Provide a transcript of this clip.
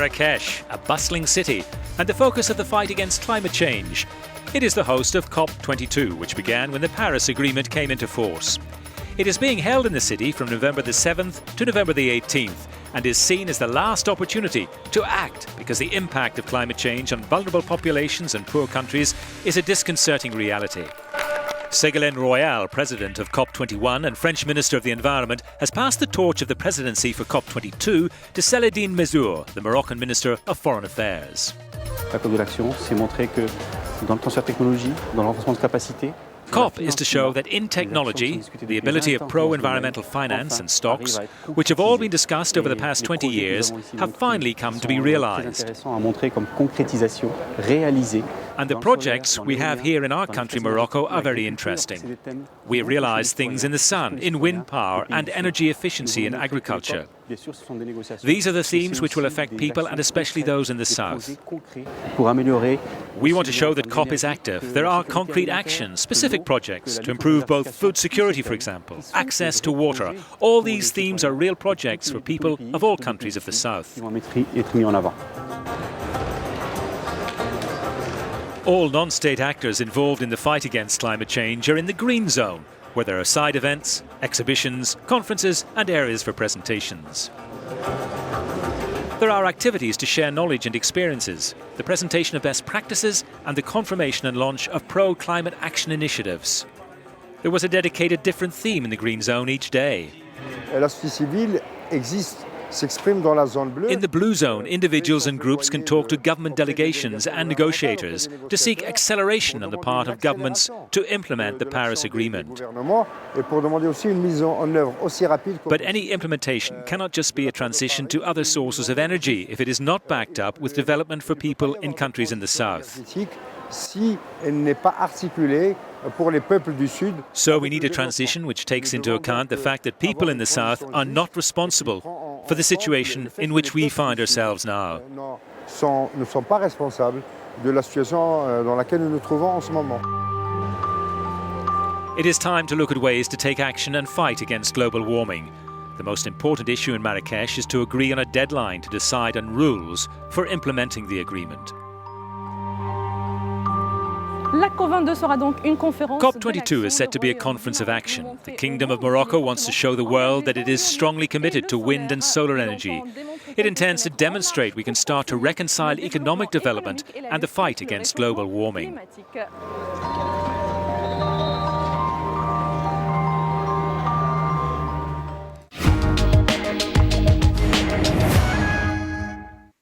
Marrakesh, a bustling city, and the focus of the fight against climate change. It is the host of COP22, which began when the Paris Agreement came into force. It is being held in the city from November the 7th to November the 18th and is seen as the last opportunity to act because the impact of climate change on vulnerable populations and poor countries is a disconcerting reality. Segolene Royal, president of COP21 and French Minister of the Environment, has passed the torch of the presidency for COP22 to Segolene Mesure, the Moroccan Minister of Foreign Affairs. La COP de l'action, c'est montrer que dans le transfert de technologie, dans le renforcement de capacité, COP is to show that in technology, the ability of pro-environmental finance and stocks, which have all been discussed over the past 20 years, have finally come to be realised. And the projects we have here in our country, Morocco, are very interesting. We realise things in the sun, in wind power and energy efficiency in agriculture. These are the themes which will affect people and especially those in the south. We want to show that COP is active. There are concrete actions, specific projects to improve both food security, for example, access to water. All these themes are real projects for people of all countries of the south. All non-state actors involved in the fight against climate change are in the green zone, where there are side events, exhibitions, conferences and areas for presentations. There are activities to share knowledge and experiences, the presentation of best practices and the confirmation and launch of pro-climate action initiatives. There was a dedicated different theme in the green zone each day. La société civile existe. In the blue zone, individuals and groups can talk to government delegations and negotiators to seek acceleration on the part of governments to implement the Paris Agreement. But any implementation cannot just be a transition to other sources of energy if it is not backed up with development for people in countries in the south. So we need a transition which takes into account the fact that people in the south are not responsible for the situation in which we find ourselves now. It is time to look at ways to take action and fight against global warming. The most important issue in Marrakesh is to agree on a deadline to decide on rules for implementing the agreement. COP22 is set to be a conference of action. The Kingdom of Morocco wants to show the world that it is strongly committed to wind and solar energy. It intends to demonstrate we can start to reconcile economic development and the fight against global warming.